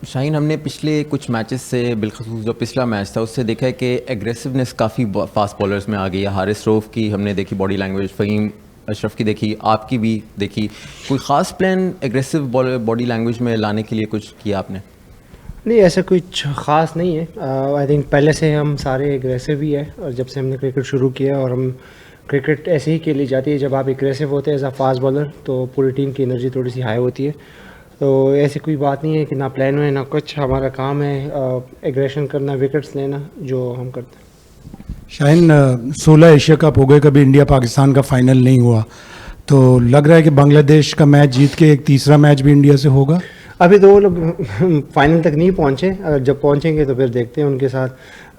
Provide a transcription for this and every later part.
शाहीन, हमने पिछले कुछ मैचेस से बिलखसूस जो पिछला मैच था उससे देखा है कि एग्रेसिवनेस काफ़ी फास्ट बॉलर्स में आ गई है। हारिस रऊफ की हमने देखी बॉडी लैंग्वेज, फ़हीम अशरफ की देखी, आपकी भी देखी। कोई ख़ास प्लान एग्रेसिव बॉडी लैंग्वेज में लाने के लिए कुछ किया आपने? नहीं, ऐसा कुछ ख़ास नहीं है। आई थिंक पहले से हम सारे एग्रेसिव ही है, और जब से हमने क्रिकेट शुरू किया, और हम क्रिकेट ऐसे ही खेली जाती है जब आप एग्रेसिव होते हैं एज अ फास्ट बॉलर, तो पूरी टीम की एनर्जी थोड़ी सी हाई होती है। तो ऐसी कोई बात नहीं है कि ना प्लान हो ना कुछ, हमारा काम है एग्रेशन करना, विकेट्स लेना, जो हम करते हैं। शाहीन, 16 एशिया कप हो गए, कभी इंडिया पाकिस्तान का फाइनल नहीं हुआ, तो लग रहा है कि बांग्लादेश का मैच जीत के एक तीसरा मैच भी इंडिया से होगा। अभी तो वो लोग फाइनल तक नहीं पहुँचे, जब पहुँचेंगे तो फिर देखते हैं उनके साथ,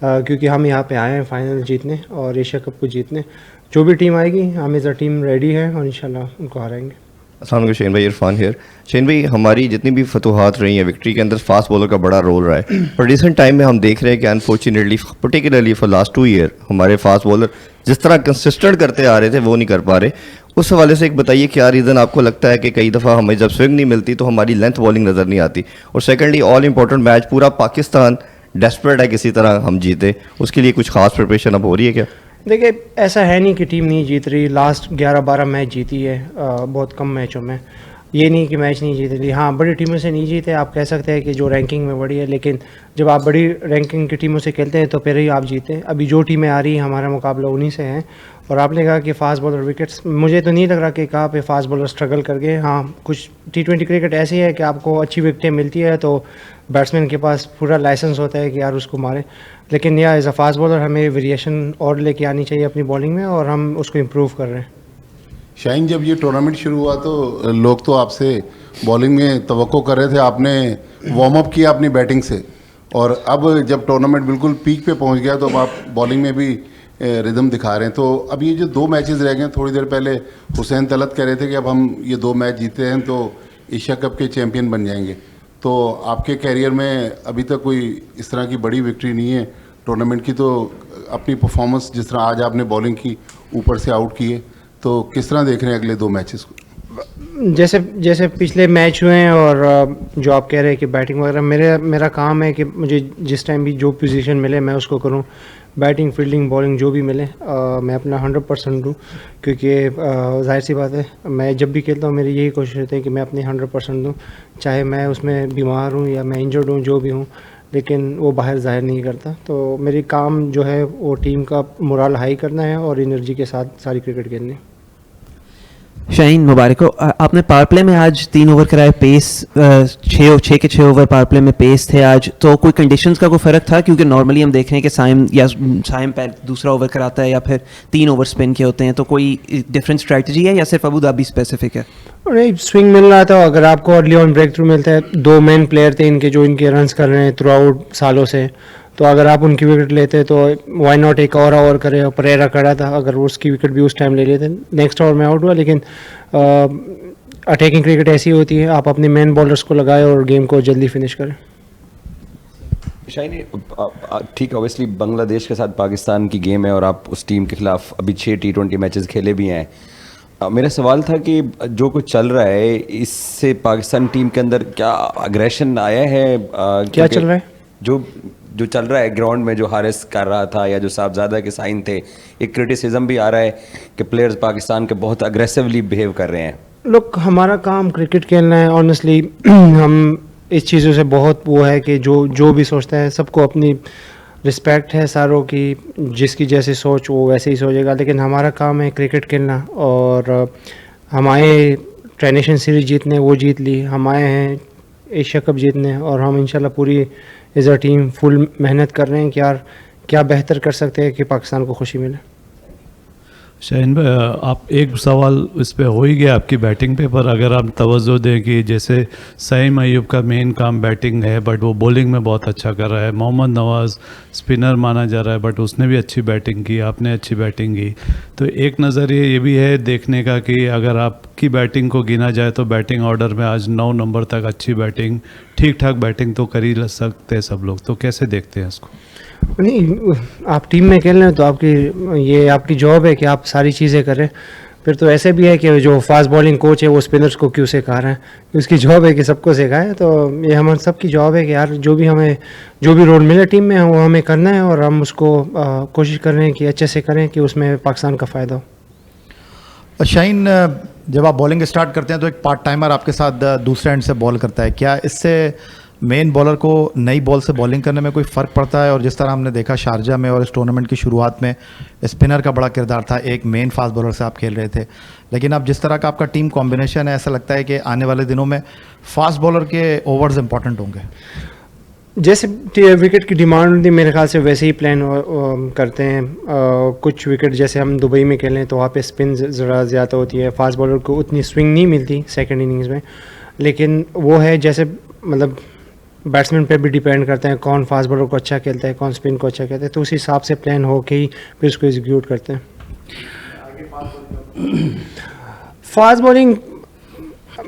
क्योंकि हम यहाँ पे आए हैं फाइनल जीतने और एशिया कप को जीतने। जो भी टीम आएगी, हम एज अ टीम रेडी है और इंशाल्लाह उनको हराएंगे। अस्सलाम वालेकुम शहीन भाई, इरफान हियर। शहीन भाई, हमारी जितनी भी फतूहात रही हैं विक्ट्री के अंदर फास्ट बॉलर का बड़ा रोल रहा है, पर रिसेंट टाइम में हम देख रहे हैं कि unfortunately particularly for last 2 year हमारे फास्ट बॉलर जिस तरह कंसिस्टेंट करते आ रहे थे वो नहीं कर पा रहे। उस हवाले से एक बताइए, क्या रीज़न आपको लगता है कि कई दफ़ा हमें जब स्विंग नहीं मिलती तो हमारी लेंथ बॉलिंग नज़र नहीं आती? और सेकेंडली, ऑल इंपॉर्टेंट मैच पूरा पाकिस्तान डेस्परेट है किसी तरह हम जीते, उसके लिए कुछ खास प्रिपरेशन अब हो रही है क्या? देखिए, ऐसा है नहीं कि टीम नहीं जीत रही। लास्ट 11-12 मैच जीती है, बहुत कम मैचों में। ये नहीं कि मैच नहीं जीत रही। हाँ, बड़ी टीमों से नहीं जीते, आप कह सकते हैं कि जो रैंकिंग में बड़ी है, लेकिन जब आप बड़ी रैंकिंग की टीमों से खेलते हैं तो फिर ही आप जीते। अभी जो टीमें आ रही हैं, हमारा मुकाबला उन्हीं से है। और आपने कहा कि फास्ट बॉलर विकेट्स, मुझे तो नहीं लग रहा कि कहाँ पे फास्ट बॉलर स्ट्रगल कर गए। हाँ, कुछ T20 क्रिकेट ऐसी है कि आपको अच्छी विकेटें मिलती है तो बैट्समैन के पास पूरा लाइसेंस होता है कि यार उसको मारे, लेकिन या एज अ फास्ट बॉलर हमें वेरिएशन और लेके आनी चाहिए अपनी बॉलिंग में, और हम उसको इम्प्रूव कर रहे हैं। शाहीन, जब ये टूर्नामेंट शुरू हुआ तो लोग तो आपसे बॉलिंग में तवक्को कर रहे थे, आपने वार्म अप किया अपनी बैटिंग से, और अब जब टूर्नामेंट बिल्कुल पीक पे पहुंच गया तो अब आप बॉलिंग में भी रिदम दिखा रहे हैं। तो अब ये जो 2 मैचेस रह गए, थोड़ी देर पहले हुसैन तलत कह रहे थे कि अब हम ये 2 मैच जीते हैं तो एशिया कप के चैम्पियन बन जाएंगे। तो आपके कैरियर में अभी तक कोई इस तरह की बड़ी विक्ट्री नहीं है टूर्नामेंट की, तो अपनी परफॉर्मेंस जिस तरह आज आपने बॉलिंग की, ऊपर से आउट किए, तो किस तरह देख रहे हैं अगले 2 मैचेस को? जैसे पिछले मैच हुए हैं, और जो आप कह रहे हैं कि बैटिंग वगैरह, मेरा काम है कि मुझे जिस टाइम भी जो पोजीशन मिले मैं उसको करूं। बैटिंग, फील्डिंग, बॉलिंग जो भी मिले, मैं अपना 100% दूँ, क्योंकि जाहिर सी बात है, मैं जब भी खेलता हूँ मेरी यही कोशिश रहती है कि मैं अपनी 100% दूँ, चाहे मैं उसमें बीमार हूँ या मैं इंजर्ड हूँ, जो भी हूँ, लेकिन वो बाहर ज़ाहिर नहीं करता। तो मेरी काम जो है वो टीम का मोरल हाई करना है और एनर्जी के साथ सारी क्रिकेट खेलनी। शाहीन, मुबारक हो। आपने पावर प्ले में आज 3 ओवर कराए, पेस 6 के 6 ओवर पावर प्ले में पेस थे आज, तो कोई कंडीशंस का कोई फ़र्क था? क्योंकि नॉर्मली हम देख रहे हैं कि साइम दूसरा ओवर कराता है या फिर 3 ओवर स्पिन के होते हैं, तो कोई डिफरेंट स्ट्रैटेजी है या सिर्फ अबू धाबी स्पेसिफिक है? नहीं, स्विंग मिल रहा था। अगर आपको अर्ली ऑन ब्रेक थ्रू मिलता है, 2 मेन प्लेयर थे इनके जो इनके रन्स कर रहे हैं थ्रू आउट सालों से, तो अगर आप उनकी विकेट लेते तो वाई नॉट एक और ओवर करे। परेरा खड़ा था, अगर वो उसकी विकेट भी उस टाइम ले लेते, नेक्स्ट ओवर में आउट हुआ। लेकिन अटैकिंग क्रिकेट ऐसी होती है, आप अपने मेन बॉलर्स को लगाए और गेम को जल्दी फिनिश करें। शाहीन, ठीक, ऑब्वियसली बांग्लादेश के साथ पाकिस्तान की गेम है और आप उस टीम के खिलाफ अभी 6 T20 मैचेस खेले भी हैं। मेरा सवाल था कि जो कुछ चल रहा है, इससे पाकिस्तान टीम के अंदर क्या अग्रेशन आया है? क्या चल रहा है? जो चल रहा है ग्राउंड में, जो हारिस कर रहा था या जो साहबजादा के साइन थे, एक क्रिटिसिज्म भी आ रहा है कि प्लेयर्स पाकिस्तान के बहुत अग्रेसिवली बिहेव कर रहे हैं। लोग, हमारा काम क्रिकेट खेलना है। ऑनेस्टली हम इस चीज़ों से बहुत वो है कि जो भी सोचता है, सबको अपनी रिस्पेक्ट है सारों की, जिसकी जैसी सोच वो वैसे ही सोचेगा, लेकिन हमारा काम है क्रिकेट खेलना। और हम आए ट्राई नेशन सीरीज जीतने, वो जीत ली। हम आए हैं एशिया कप जीतने, और हम इंशाल्लाह पूरी एज अ टीम फुल मेहनत कर रहे हैं कि यार क्या बेहतर कर सकते हैं कि पाकिस्तान को खुशी मिले। शाहीन भाई, आप एक सवाल इस पे हो ही गया आपकी बैटिंग पे, पर अगर आप तवज्जो दें कि जैसे सईम अयूब का मेन काम बैटिंग है, बट वो बॉलिंग में बहुत अच्छा कर रहा है। मोहम्मद नवाज़ स्पिनर माना जा रहा है, बट उसने भी अच्छी बैटिंग की, आपने अच्छी बैटिंग की। तो एक नज़रिए ये भी है देखने का कि अगर आपकी बैटिंग को गिना जाए तो बैटिंग ऑर्डर में आज 9 नंबर तक अच्छी बैटिंग, ठीक ठाक बैटिंग तो कर ही सकते हैं सब लोग, तो कैसे देखते हैं इसको? नहीं, आप टीम में खेल रहे हैं तो आपकी जॉब है कि आप सारी चीज़ें करें। फिर तो ऐसे भी है कि जो फास्ट बॉलिंग कोच है वो स्पिनर्स को क्यों सिखा रहा है, उसकी जॉब है कि सबको सिखाए। तो ये हम सबकी जॉब है कि यार जो भी रोल मिले टीम में वो हमें करना है, और हम उसको कोशिश कर रहे हैं कि अच्छे से करें कि उसमें पाकिस्तान का फ़ायदा हो। शाहीन, जब आप बॉलिंग स्टार्ट करते हैं तो एक पार्ट टाइमर आपके साथ दूसरे एंड से बॉल करता है, क्या इससे मेन बॉलर को नई बॉल से बॉलिंग करने में कोई फ़र्क पड़ता है? और जिस तरह हमने देखा शारजा में और इस टूर्नामेंट की शुरुआत में स्पिनर का बड़ा किरदार था, एक मेन फास्ट बॉलर से आप खेल रहे थे, लेकिन अब जिस तरह का आपका टीम कॉम्बिनेशन है, ऐसा लगता है कि आने वाले दिनों में फास्ट बॉलर के ओवर्स इंपॉर्टेंट होंगे। जैसे विकेट की डिमांड होती है मेरे ख्याल से वैसे ही प्लान करते हैं। कुछ विकेट जैसे हम दुबई में खेलें तो वहाँ पे स्पिन ज़रा ज़्यादा होती है, फास्ट बॉलर को उतनी स्विंग नहीं मिलती सेकंड इनिंग्स में, लेकिन वो है जैसे मतलब बैट्समैन पे भी डिपेंड करते हैं कौन फास्ट बॉलर को अच्छा खेलता है, कौन स्पिन को अच्छा खेलता है, तो उस हिसाब से प्लान हो के ही फिर उसको एग्जीक्यूट करते हैं। फास्ट बॉलिंग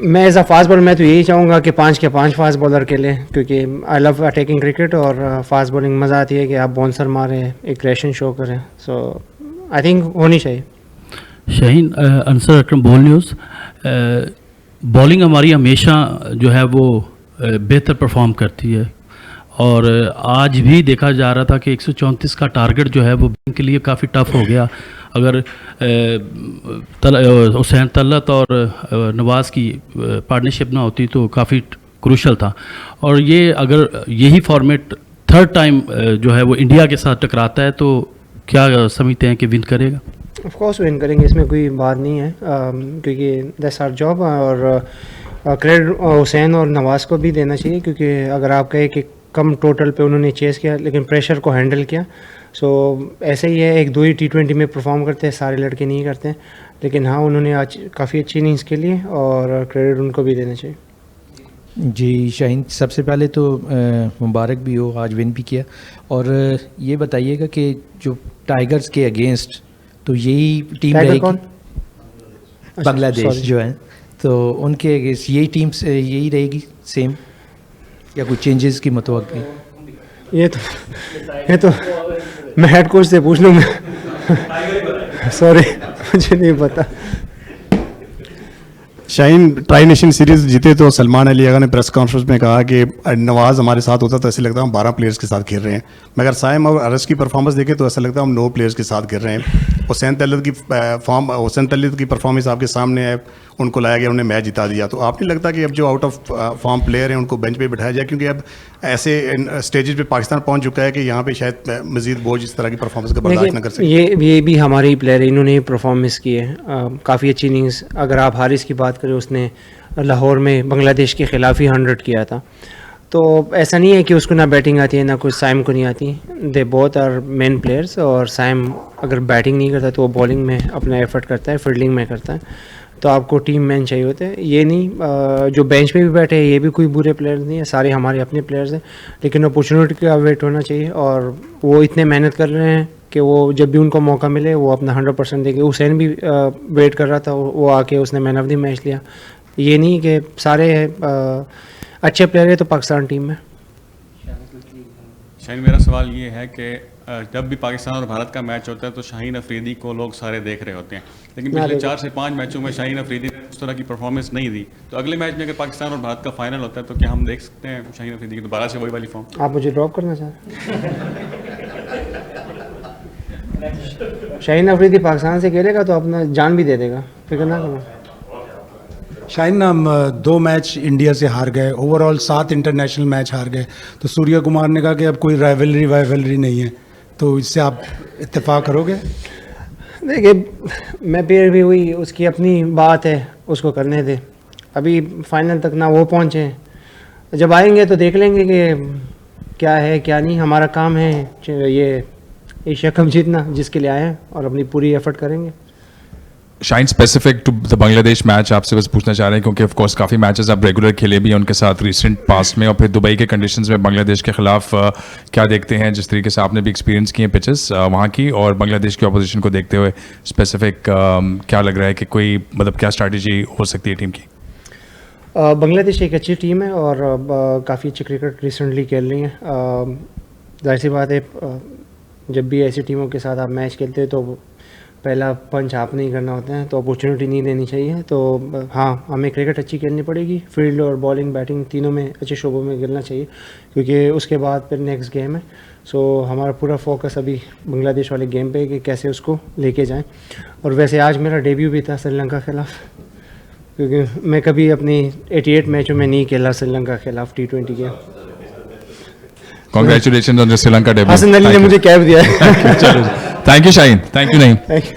मैं एज अ फास्ट बॉलर मैं तो यही चाहूँगा कि 5 के 5 फास्ट बॉलर खेलें, क्योंकि आई लव अटैकिंग क्रिकेट, और फास्ट बॉलिंग मज़ा आती है कि आप बाउंसर मारें, एग्रेशन शो करें। सो आई थिंक होनी चाहिए। शाहीन, अंसर अकरम, बोल न्यूज़। बॉलिंग हमारी हमेशा जो है वो बेहतर परफॉर्म करती है, और आज भी देखा जा रहा था कि 134 का टारगेट जो है वो बैंक के लिए काफ़ी टफ हो गया। अगर हुसैन तलत और नवाज़ की पार्टनरशिप ना होती तो काफ़ी क्रूशल था, और ये अगर यही फॉर्मेट थर्ड टाइम जो है वो इंडिया के साथ टकराता है तो क्या समझते हैं कि विन करेगा? ऑफ कोर्स विन करेंगे, इसमें कोई बात नहीं है, क्योंकि दैट्स आवर जॉब। और क्रेडिट हुसैन और नवाज़ को भी देना चाहिए, क्योंकि अगर आप कहें कि कम टोटल पे उन्होंने चेस किया लेकिन प्रेशर को हैंडल किया। सो ऐसे ही है, 1-2 ही T20 में परफॉर्म करते हैं, सारे लड़के नहीं करते हैं, लेकिन हाँ उन्होंने आज काफ़ी अच्छी इनिंग्स खेली है और क्रेडिट उनको भी देना चाहिए। जी शाहीन, सबसे पहले तो मुबारक भी हो, आज विन भी किया, और ये बताइएगा कि जो टाइगर्स के अगेंस्ट तो यही टीम रहेगी, बांग्लादेश जो है, तो उनके अगेंस्ट यही टीम से यही रहेगी सेम, या कुछ चेंजेस की मतवक्की? ये तो मैं हेड कोच से पूछ लूँगा सॉरी मुझे नहीं पता। शाहीन, ट्राई नेशन सीरीज जीते तो सलमान अली अगा ने प्रेस कॉन्फ्रेंस में कहा कि नवाज़ हमारे साथ होता तो ऐसे लगता है हम 12 प्लेयर्स के साथ खेल रहे हैं, मगर साइम और अरस की परफॉर्मेंस देखें तो ऐसा लगता है हम 9 प्लेयर्स के साथ खेल रहे हैं। हुसैन तलत की परफॉर्मेंस आपके सामने है, उनको लाया गया, उन्हें मैच जिता दिया, तो आप नहीं लगता कि अब जो आउट ऑफ फॉर्म प्लेयर हैं उनको बेंच पे बिठाया जाए, क्योंकि अब ऐसे स्टेजेस पे पाकिस्तान पहुंच चुका है कि यहाँ पे शायद मजीद बोझ इस तरह की परफॉर्मेंस का बर्दाश्त न कर सके? ये भी हमारे ही प्लेयर है, इन्होंने परफॉर्मेंस की है, काफ़ी अच्छी इनिंग्स। अगर आप हारिस की बात करें, उसने लाहौर में बांग्लादेश के ख़िलाफ़ ही 100 किया था, तो ऐसा नहीं है कि उसको ना बैटिंग आती है ना कुछ साइम को नहीं आती, they both are main players. और साइम अगर बैटिंग नहीं करता तो वो बॉलिंग में अपना एफर्ट करता है, फील्डिंग में करता है, तो आपको टीम मैन चाहिए होते हैं। ये नहीं जो बेंच पे भी बैठे हैं ये भी कोई बुरे प्लेयर्स नहीं है, सारे हमारे अपने प्लेयर्स हैं, लेकिन अपॉर्चुनिटी का वेट होना चाहिए, और वो इतने मेहनत कर रहे हैं कि वो जब भी उनको मौका मिले वो अपना 100% देंगे। हुसैन भी वेट कर रहा था, वो आके उसने मैन ऑफ द मैच लिया। ये नहीं कि सारे अच्छे प्लेयर है तो पाकिस्तान टीम में। शाहीन, मेरा सवाल ये है कि जब भी पाकिस्तान और भारत का मैच होता है तो शाहीन अफरीदी को लोग सारे देख रहे होते हैं, लेकिन पिछले 4 से 5 मैचों में शाहीन अफरीदी ने उस तरह की परफॉर्मेंस नहीं दी, तो अगले मैच में अगर पाकिस्तान और भारत का फाइनल होता है तो क्या हम देख सकते हैं शाहीन अफरीदी की दोबारा से वही वाली फॉर्म? आप मुझे ड्रॉप करना चाहते शाहीन अफरीदी पाकिस्तान से खेलेगा तो अपना जान भी दे देगा, फिक्र ना करना। शाहीन, हम 2 मैच इंडिया से हार गए, ओवरऑल 7 इंटरनेशनल मैच हार गए, तो सूर्य कुमार ने कहा कि अब कोई राइवलरी नहीं है, तो इससे आप इत्तेफाक करोगे? देखिए मैं फिर भी हुई, उसकी अपनी बात है, उसको करने दे, अभी फाइनल तक ना वो पहुँचे, जब आएंगे तो देख लेंगे कि क्या है क्या नहीं। हमारा काम है ये एशिया कप जीतना, जिसके लिए आए हैं, और अपनी पूरी एफर्ट करेंगे। Shaheen, specific to the Bangladesh match आपसे बस पूछना चाह रहे हैं, क्योंकि ऑफ कोर्स काफ़ी मैचेस आप रेगुलर खेले भी हैं उनके साथ रिसेंट पास्ट में, और फिर दुबई के कंडीशंस में बांग्लादेश के खिलाफ क्या देखते हैं, जिस तरीके से आपने भी एक्सपीरियंस किए पिचेस वहाँ की, और बांग्लादेश की अपोजिशन को देखते हुए स्पेसिफिक क्या लग रहा है कि कोई मतलब क्या स्ट्रैटेजी हो सकती है टीम की? बांग्लादेश एक अच्छी टीम है और काफ़ी अच्छी क्रिकेट रिसेंटली खेल रही है। जाहिर सी बात है, जब भी ऐसी टीमों के साथ आप मैच खेलते हैं तो पहला पंच आप नहीं करना होता है तो अपॉर्चुनिटी नहीं देनी चाहिए। तो हाँ, हमें क्रिकेट अच्छी खेलनी पड़ेगी, फील्ड और बॉलिंग बैटिंग तीनों में अच्छे शोबों में खेलना चाहिए, क्योंकि उसके बाद फिर नेक्स्ट गेम है। सो हमारा पूरा फोकस अभी बांग्लादेश वाले गेम पे है कि कैसे उसको लेके जाएं। और वैसे आज मेरा डेब्यू भी था श्रीलंका के खिलाफ, क्योंकि मैं कभी अपनी 88 मैचों में नहीं खेला श्रीलंका के खिलाफ T20 game. Congratulations on the Sri Lanka debut. Hasan Ali ने मुझे कैप दिया है। Thank you, Shaheen. Thank you, Naeem. Thank you.